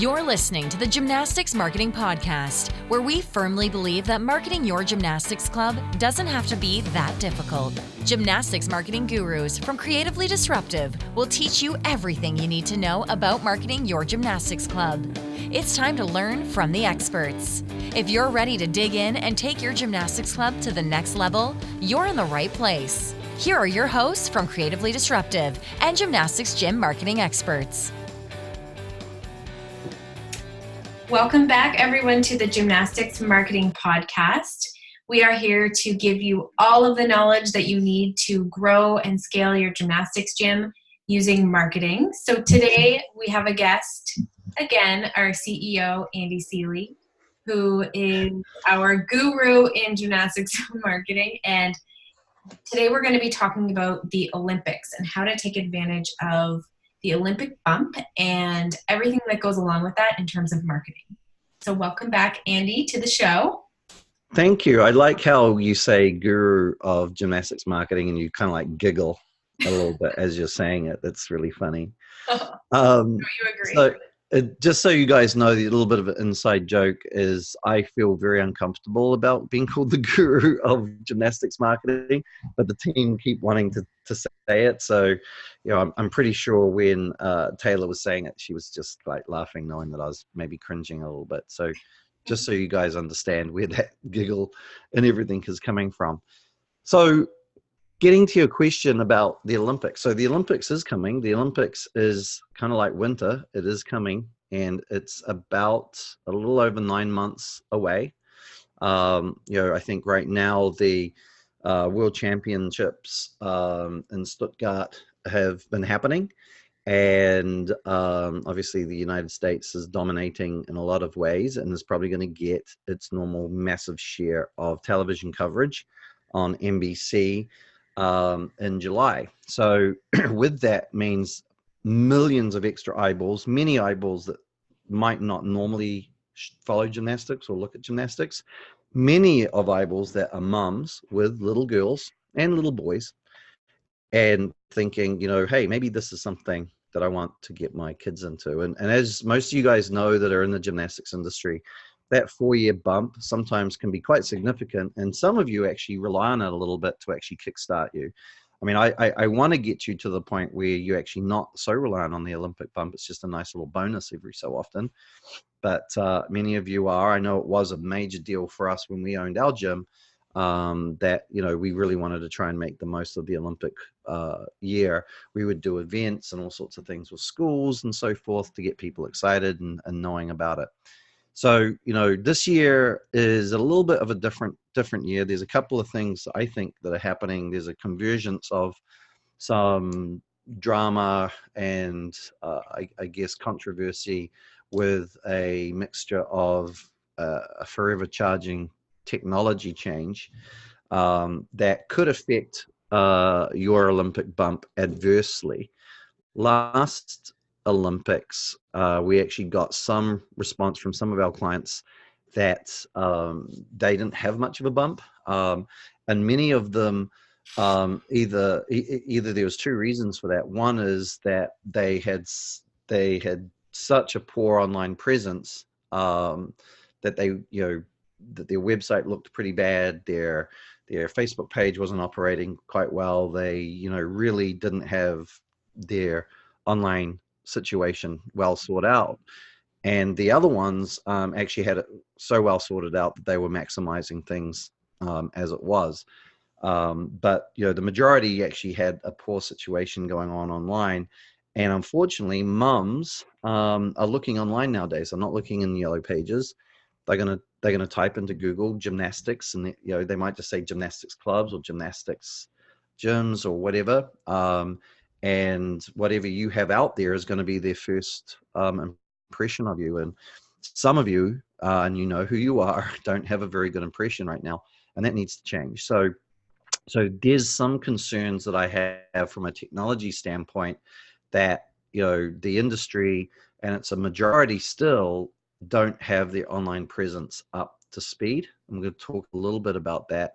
You're listening to the Gymnastics Marketing Podcast, where we firmly believe that marketing your gymnastics club doesn't have to be that difficult. Gymnastics marketing gurus from Creatively Disruptive will teach you everything you need to know about marketing your gymnastics club. It's time to learn from the experts. If you're ready to dig in and take your gymnastics club to the next level, you're in the right place. Here are your hosts from Creatively Disruptive and gymnastics gym marketing experts. Welcome back, everyone, to the Gymnastics Marketing Podcast. We are here to give you all of the knowledge that you need to grow and scale your gymnastics gym using marketing. So today we have a guest, again, our CEO, Andy Seeley, who is our guru in gymnastics marketing. And today we're going to be talking about the Olympics and how to take advantage of the Olympic bump and everything that goes along with that in terms of marketing. So welcome back, Andy, to the show. Thank you. I like how you say guru of gymnastics marketing and you kind of like giggle a little bit as you're saying it. That's really funny. You agree? So, just so you guys know, the little bit of an inside joke is I feel very uncomfortable about being called the guru of gymnastics marketing, but the team keep wanting to say it. So, you know, I'm pretty sure when Taylor was saying it, she was just like laughing, knowing that I was maybe cringing a little bit. So just so you guys understand where that giggle and everything is coming from. So getting to your question about the Olympics. So the Olympics is coming. The Olympics is kind of like winter. It is coming, and it's about a little over 9 months away. You know, I think right now the World Championships in Stuttgart have been happening. And obviously the United States is dominating in a lot of ways and is probably going to get its normal massive share of television coverage on NBC in July. So with that means millions of extra eyeballs, many eyeballs that might not normally follow gymnastics or look at gymnastics, many of eyeballs that are mums with little girls and little boys and thinking, you know, hey, maybe this is something that I want to get my kids into. And as most of you guys know that are in the gymnastics industry, that 4-year bump sometimes can be quite significant. And some of you actually rely on it a little bit to actually kickstart you. I mean, I want to get you to the point where you're actually not so reliant on the Olympic bump. It's just a nice little bonus every so often. But many of you are. I know it was a major deal for us when we owned our gym, that, you know, we really wanted to try and make the most of the Olympic year. We would do events and all sorts of things with schools and so forth to get people excited and knowing about it. So, you know, this year is a little bit of a different year. There's a couple of things I think that are happening. There's a convergence of some drama and I guess controversy with a mixture of a forever charging technology change that could affect your Olympic bump adversely. Last Olympics, we actually got some response from some of our clients that they didn't have much of a bump, and many of them either there was two reasons for that. One is that they had such a poor online presence that they, you know, that their website looked pretty bad. Their Facebook page wasn't operating quite well. They, you know, really didn't have their online situation well sorted out. And the other ones actually had it so well sorted out that they were maximizing things as it was. But, you know, the majority actually had a poor situation going on online. And unfortunately, mums are looking online nowadays. They're not looking in yellow pages. They're gonna type into Google gymnastics, and you know, they might just say gymnastics clubs or gymnastics gyms or whatever. And whatever you have out there is going to be their first impression of you. And some of you, and you know who you are, don't have a very good impression right now, and that needs to change. So there's some concerns that I have from a technology standpoint that, you know, the industry, and it's a majority still, don't have their online presence up to speed. I'm going to talk a little bit about that,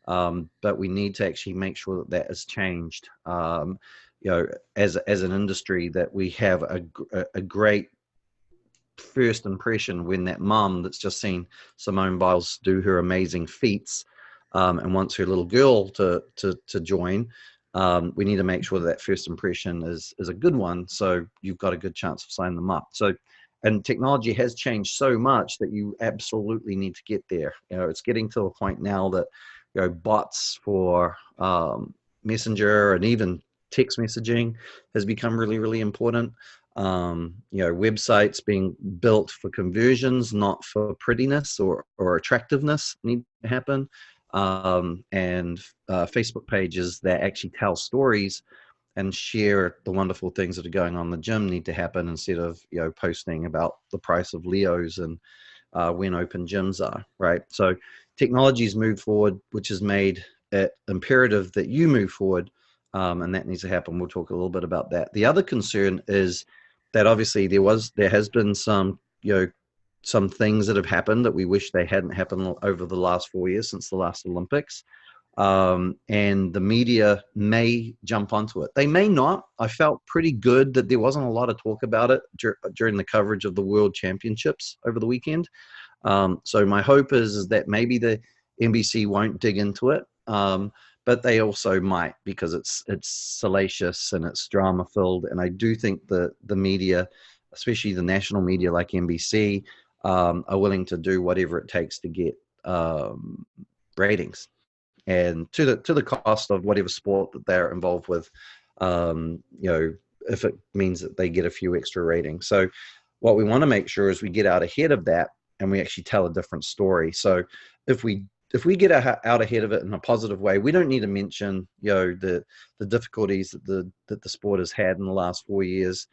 but we need to actually make sure that that is changed. You know, as an industry, that we have a great first impression when that mum that's just seen Simone Biles do her amazing feats and wants her little girl to join. We need to make sure that first impression is a good one, so you've got a good chance of signing them up. So, and technology has changed so much that you absolutely need to get there. It's getting to a point now that bots for Messenger and even text messaging has become really, really important. Websites being built for conversions, not for prettiness or attractiveness, need to happen. And Facebook pages that actually tell stories and share the wonderful things that are going on in the gym need to happen, instead of posting about the price of Leos and when open gyms are, right? So technology's moved forward, which has made it imperative that you move forward, and that needs to happen. We'll talk a little bit about that. The other concern is that obviously there has been some some things that have happened that we wish they hadn't happened over the last 4 years since the last Olympics. And the media may jump onto it. They may not. I felt pretty good that there wasn't a lot of talk about it during the coverage of the World Championships over the weekend. So my hope is that maybe the NBC won't dig into it, but they also might, because it's salacious and it's drama filled. And I do think the media, especially the national media like NBC, are willing to do whatever it takes to get ratings, and to the cost of whatever sport that they're involved with, if it means that they get a few extra ratings. So what we want to make sure is we get out ahead of that and we actually tell a different story. So if we get out ahead of it in a positive way, we don't need to mention the difficulties that the sport has had in the last 4 years.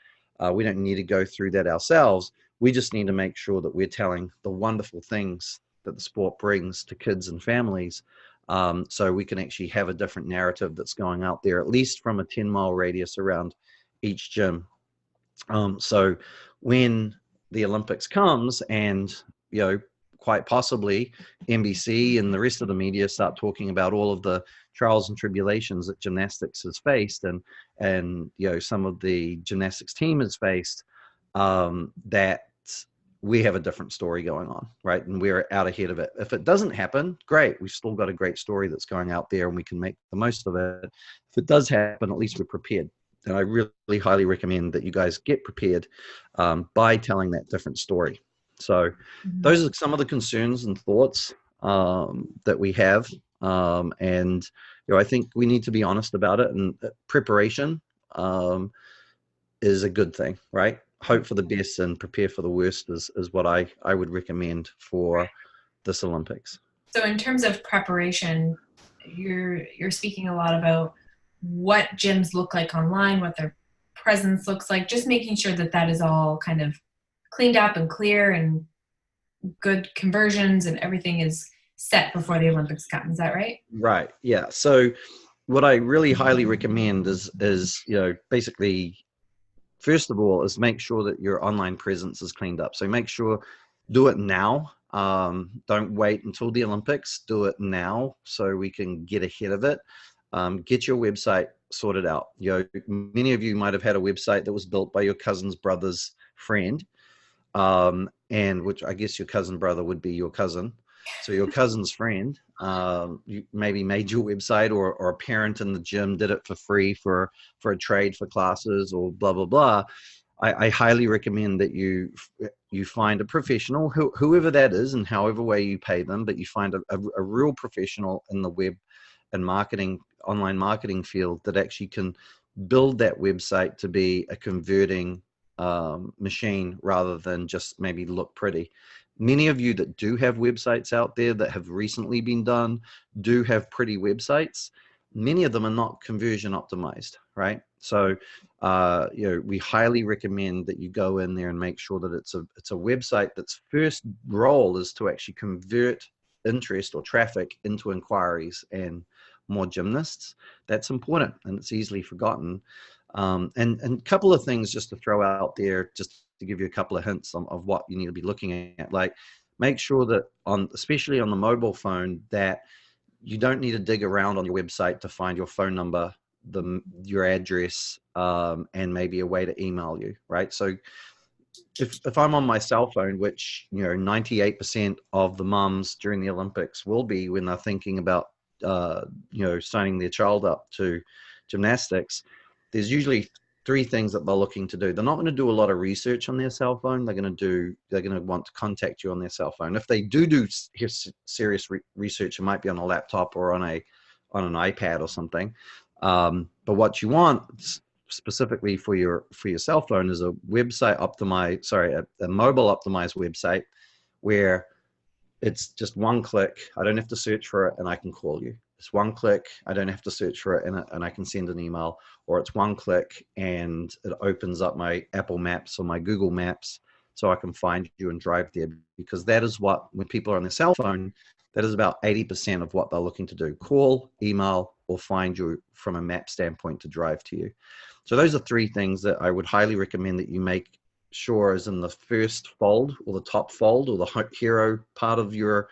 We don't need to go through that ourselves. We just need to make sure that we're telling the wonderful things that the sport brings to kids and families, so we can actually have a different narrative that's going out there, at least from a 10-mile radius around each gym. So when the Olympics comes, and quite possibly NBC and the rest of the media start talking about all of the trials and tribulations that gymnastics has faced, and some of the gymnastics team has faced, that we have a different story going on, right? And we're out ahead of it. If it doesn't happen, great. We've still got a great story that's going out there and we can make the most of it. If it does happen, at least we're prepared. And I really highly recommend that you guys get prepared by telling that different story. So those are some of the concerns and thoughts that we have. And I think we need to be honest about it. And preparation is a good thing, right? Hope for the best and prepare for the worst is what I would recommend for this Olympics. So in terms of preparation, you're speaking a lot about what gyms look like online, what their presence looks like, just making sure that is all kind of cleaned up and clear and good conversions and everything is set before the Olympics come. Is that right? Right. Yeah. So what I really highly recommend is basically, first of all, is make sure that your online presence is cleaned up. So make sure, do it now. Don't wait until the Olympics. Do it now so we can get ahead of it. Get your website sorted out. Many of you might have had a website that was built by your cousin's brother's friend, and which I guess your cousin brother would be your cousin. So your cousin's friend, you maybe made your website, or a parent in the gym did it for free for a trade for classes or blah, blah, blah. I highly recommend that you find a professional, whoever that is, and however way you pay them, but you find a real professional in the web and online marketing field that actually can build that website to be a converting machine rather than just maybe look pretty. Many of you that do have websites out there that have recently been done do have pretty websites. Many of them are not conversion optimized, right? So, we highly recommend that you go in there and make sure that it's a website that's first role is to actually convert interest or traffic into inquiries and more gymnasts. That's important, and it's easily forgotten. And a couple of things just to throw out there, just to give you a couple of hints of what you need to be looking at. Like, make sure that especially on the mobile phone, that you don't need to dig around on your website to find your phone number, your address, and maybe a way to email you, right? So if I'm on my cell phone, which 98% of the mums during the Olympics will be when they're thinking about signing their child up to gymnastics, there's usually three things that they're looking to do. They're not going to do a lot of research on their cell phone. They're going to want to contact you on their cell phone. If they do serious research, it might be on a laptop or on an iPad or something. But what you want specifically for your cell phone is a website optimized, a mobile optimized website where it's just one click. I don't have to search for it and I can call you. It's one click. I don't have to search for it and I can send an email, or it's one click and it opens up my Apple Maps or my Google Maps so I can find you and drive there, because that is what, when people are on their cell phone, that is about 80% of what they're looking to do: call, email, or find you from a map standpoint to drive to you. So those are three things that I would highly recommend that you make sure is in the first fold or the top fold or the hero part of your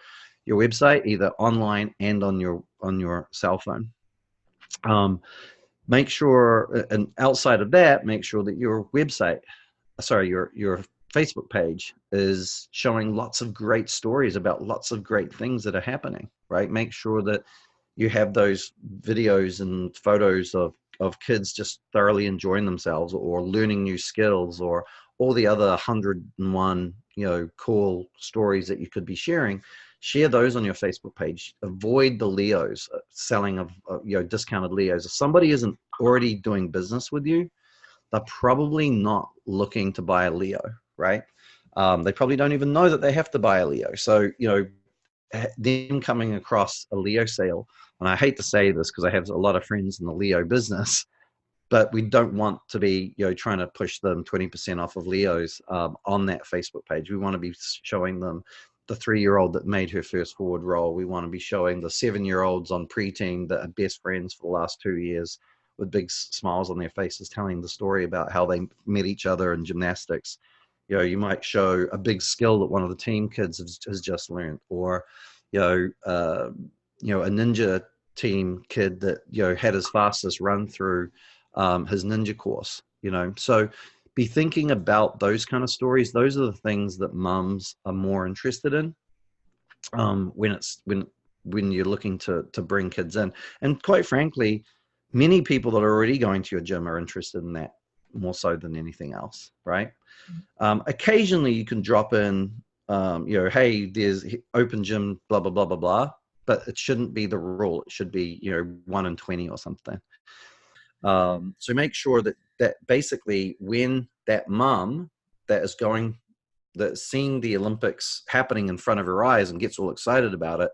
website, either online and on your cell phone. Make sure, and outside of that, make sure that your website, your Facebook page is showing lots of great stories about lots of great things that are happening, right? Make sure that you have those videos and photos of kids just thoroughly enjoying themselves or learning new skills, or all the other 101, cool stories that you could be sharing. Share those on your Facebook page. Avoid the Leos, selling of discounted Leos. If somebody isn't already doing business with you, they're probably not looking to buy a Leo, right? They probably don't even know that they have to buy a Leo. So, them coming across a Leo sale, and I hate to say this because I have a lot of friends in the Leo business, but we don't want to be trying to push them 20% off of Leos on that Facebook page. We want to be showing them the 3-year-old that made her first forward roll. We want to be showing the 7-year-olds on preteen that are best friends for the last 2 years with big smiles on their faces, telling the story about how they met each other in gymnastics. You might show a big skill that one of the team kids has just learned, or a ninja team kid that had his fastest run through his ninja course. So be thinking about those kind of stories. Those are the things that mums are more interested in when you're looking to bring kids in. And quite frankly, many people that are already going to your gym are interested in that more so than anything else, right? Occasionally you can drop in, hey, there's open gym, blah, blah, blah, blah, blah, but it shouldn't be the rule. It should be, 1 in 20 or something. So make sure that basically when that mum that's seeing the Olympics happening in front of her eyes and gets all excited about it,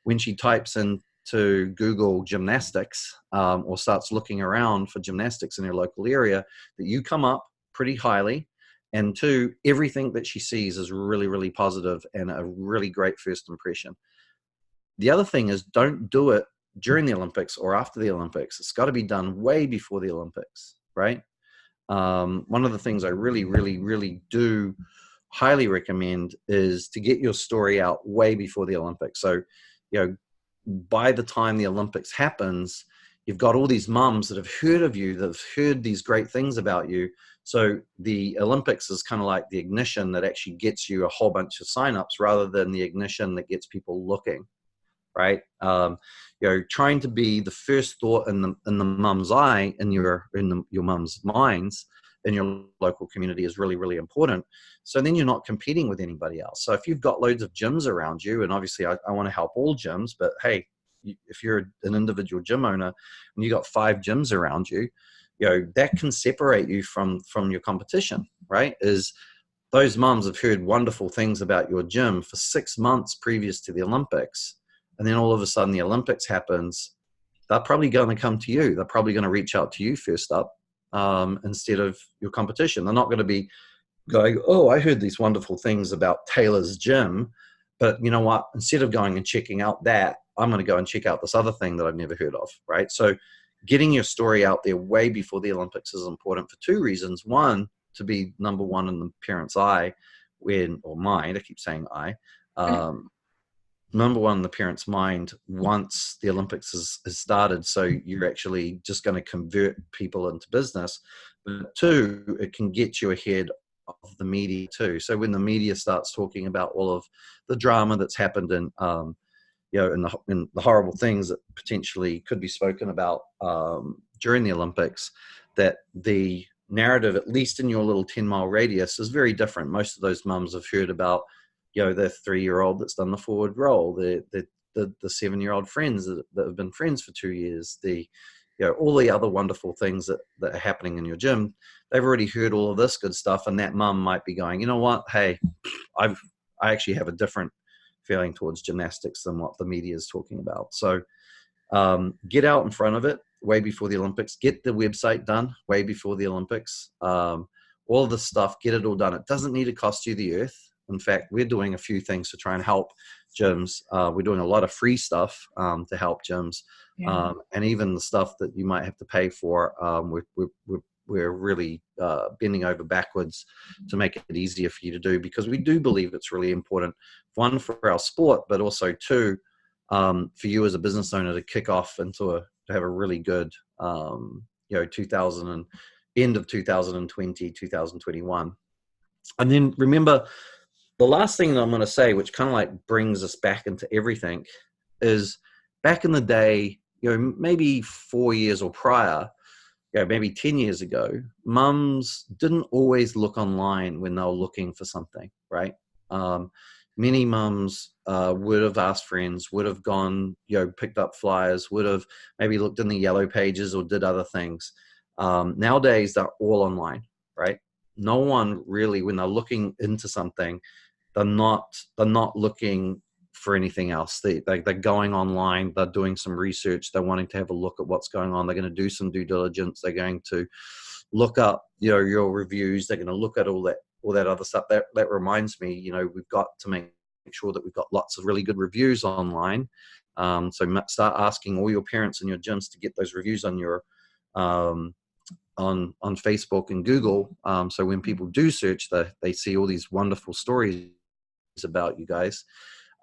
when she types into Google gymnastics or starts looking around for gymnastics in her local area, that you come up pretty highly. And two, everything that she sees is really, really positive and a really great first impression. The other thing is, don't do it during the Olympics or after the Olympics. It's got to be done way before the Olympics, right? One of the things I really, really, really do highly recommend is to get your story out way before the Olympics. So, by the time the Olympics happens, you've got all these mums that have heard of you, that have heard these great things about you. So the Olympics is kind of like the ignition that actually gets you a whole bunch of signups, rather than the ignition that gets people looking, right? Trying to be the first thought in the mum's eye, in your mum's minds in your local community is really, really important. So then you're not competing with anybody else. So if you've got loads of gyms around you, and obviously I want to help all gyms, but hey, if you're an individual gym owner and you got 5 gyms around you, that can separate you from your competition, right? Is those mums have heard wonderful things about your gym for 6 months previous to the Olympics. And then all of a sudden the Olympics happens, they're probably going to come to you. They're probably going to reach out to you first up instead of your competition. They're not going to be going, oh, I heard these wonderful things about Taylor's gym, but you know what? Instead of going and checking out that, I'm going to go and check out this other thing that I've never heard of, right? So getting your story out there way before the Olympics is important for 2 reasons. One, to be number one in the parent's eye, or mind, I keep saying I, number one in the parent's mind once the Olympics has started. So you're actually just going to convert people into business. But 2, it can get you ahead of the media too. So when the media starts talking about all of the drama that's happened in, in the horrible things that potentially could be spoken about during the Olympics, that the narrative, at least in your little 10-mile radius, is very different. Most of those mums have heard about, the 3-year-old that's done the forward roll, the 7-year-old friends that have been friends for 2 years, all the other wonderful things that are happening in your gym. They've already heard all of this good stuff, and that mum might be going, you know what, hey, I actually have a different feeling towards gymnastics than what the media is talking about. So get out in front of it way before the Olympics. Get the website done way before the Olympics. All of this stuff, get it all done. It doesn't need to cost you the earth. In fact, we're doing a few things to try and help gyms. We're doing a lot of free stuff to help gyms. Yeah. And even the stuff that you might have to pay for, we're really bending over backwards to make it easier for you to do, because we do believe it's really important, one, for our sport, but also two, for you as a business owner to kick off into to have a really good, end of 2020, 2021. And then remember, the last thing that I'm going to say, which kind of like brings us back into everything, is back in the day, maybe 4 years or prior, maybe 10 years ago, mums didn't always look online when they were looking for something, right? Many mums would have asked friends, would have gone, picked up flyers, would have maybe looked in the yellow pages or did other things. Nowadays, they're all online, right? No one really, when they're looking into something, they're not looking for anything else. They're going online, they're doing some research, they're wanting to have a look at what's going on, they're going to do some due diligence, they're going to look up your reviews, they're going to look at all that other stuff. That reminds me, we've got to make sure that we've got lots of really good reviews online. So start asking all your parents in your gyms to get those reviews on your on Facebook and Google, so when people do search, they see all these wonderful stories about you guys.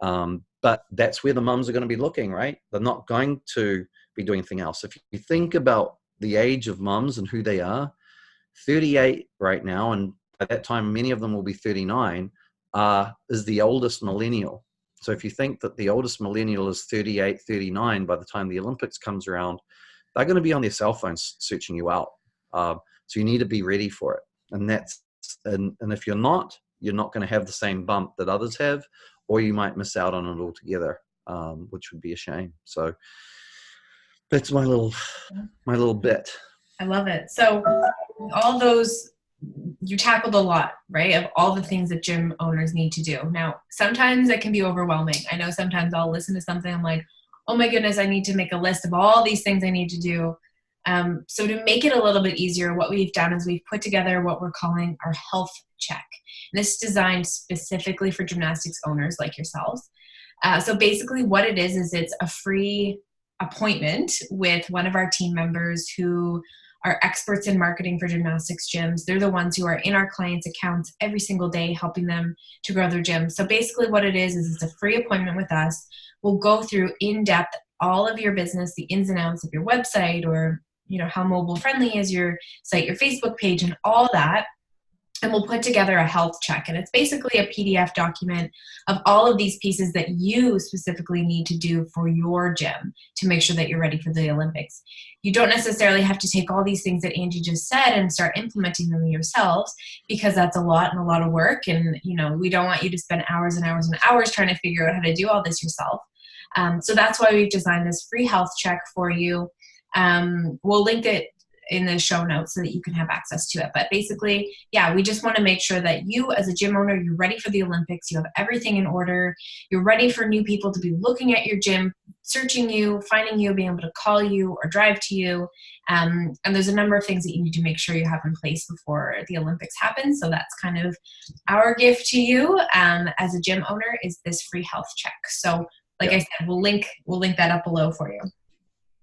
But that's where the mums are going to be looking, right? They're not going to be doing anything else. If you think about the age of mums and who they are, 38 right now, and at that time many of them will be 39, is the oldest millennial. So if you think that the oldest millennial is 38, 39, by the time the Olympics comes around, they're going to be on their cell phones searching you out. So you need to be ready for it. And if you're not going to have the same bump that others have, or you might miss out on it altogether, which would be a shame. So that's my little bit. I love it. So all those, you tackled a lot, right, of all the things that gym owners need to do. Now, sometimes it can be overwhelming. I know sometimes I'll listen to something, I'm like, oh my goodness, I need to make a list of all these things I need to do. So to make it a little bit easier, what we've done is we've put together what we're calling our health check. And this is designed specifically for gymnastics owners like yourselves. So basically what it is it's a free appointment with one of our team members who are experts in marketing for gymnastics gyms. They're the ones who are in our clients' accounts every single day, helping them to grow their gym. So basically what it is it's a free appointment with us. We'll go through in depth all of your business, the ins and outs of your website, or how mobile friendly is your site, your Facebook page, and all that. And we'll put together a health check. And it's basically a PDF document of all of these pieces that you specifically need to do for your gym to make sure that you're ready for the Olympics. You don't necessarily have to take all these things that Angie just said and start implementing them yourselves, because that's a lot and a lot of work. And, we don't want you to spend hours and hours and hours trying to figure out how to do all this yourself. So that's why we've designed this free health check for you. We'll link it in the show notes so that you can have access to it. But basically, we just want to make sure that you as a gym owner, you're ready for the Olympics, you have everything in order, you're ready for new people to be looking at your gym, searching you, finding you, being able to call you or drive to you. And there's a number of things that you need to make sure you have in place before the Olympics happen. So that's kind of our gift to you as a gym owner, is this free health check. So I said, we'll link that up below for you.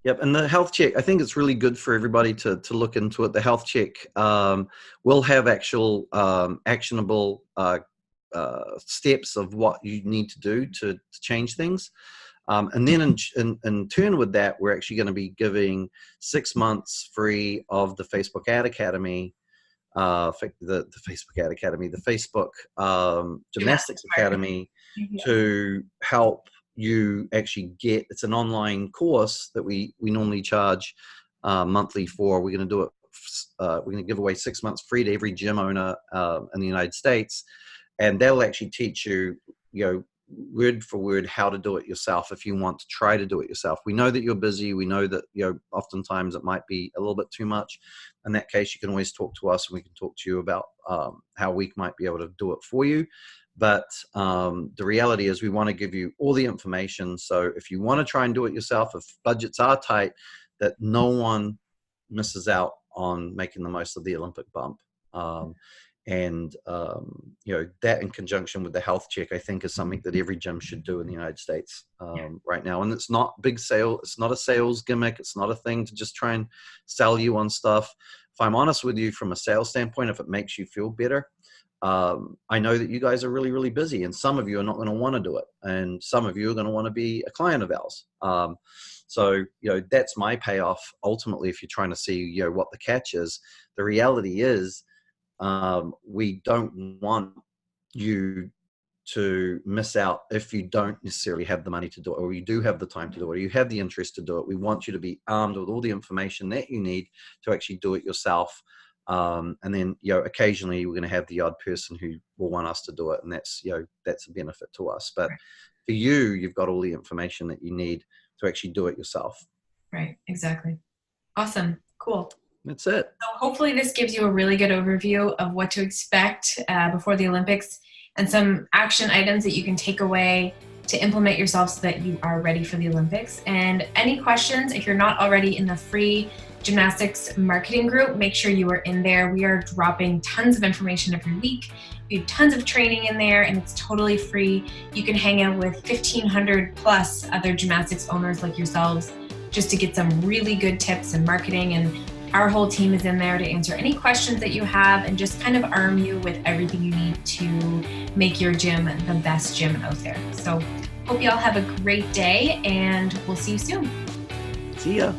Yep, and the health check, I think it's really good for everybody to look into it. The health check will have actual actionable steps of what you need to do to change things. And then in turn with that, we're actually going to be giving 6 months free of the Facebook Ad Academy the Facebook Ad Academy, the Facebook Gymnastics Academy, to help you actually get. It's an online course that we normally charge monthly for. We're going to do it. We're going to give away 6 months free to every gym owner in the United States, and they'll actually teach you, word for word how to do it yourself if you want to try to do it yourself. We know that you're busy. We know that oftentimes it might be a little bit too much. In that case, you can always talk to us, and we can talk to you about how we might be able to do it for you. But the reality is we want to give you all the information. So if you want to try and do it yourself, if budgets are tight, that no one misses out on making the most of the Olympic bump. That in conjunction with the health check, I think is something that every gym should do in the United States right now. And it's not big sale. It's not a sales gimmick. It's not a thing to just try and sell you on stuff. If I'm honest with you, from a sales standpoint, if it makes you feel better, I know that you guys are really, really busy, and some of you are not going to want to do it. And some of you are going to want to be a client of ours. So that's my payoff. Ultimately, if you're trying to see, what the catch is, the reality is, we don't want you to miss out if you don't necessarily have the money to do it, or you do have the time to do it, or you have the interest to do it. We want you to be armed with all the information that you need to actually do it yourself. And then, occasionally we're going to have the odd person who will want us to do it. And that's a benefit to us. But for you, you've got all the information that you need to actually do it yourself. Right. Exactly. Awesome. Cool. That's it. So hopefully this gives you a really good overview of what to expect before the Olympics, and some action items that you can take away to implement yourself so that you are ready for the Olympics. And any questions, if you're not already in the free gymnastics marketing group, make sure you are in there. We are dropping tons of information every week. We have tons of training in there, and it's totally free. You can hang out with 1,500 plus other gymnastics owners like yourselves just to get some really good tips and marketing. And our whole team is in there to answer any questions that you have and just kind of arm you with everything you need to make your gym the best gym out there. So hope you all have a great day, and we'll see you soon. See ya.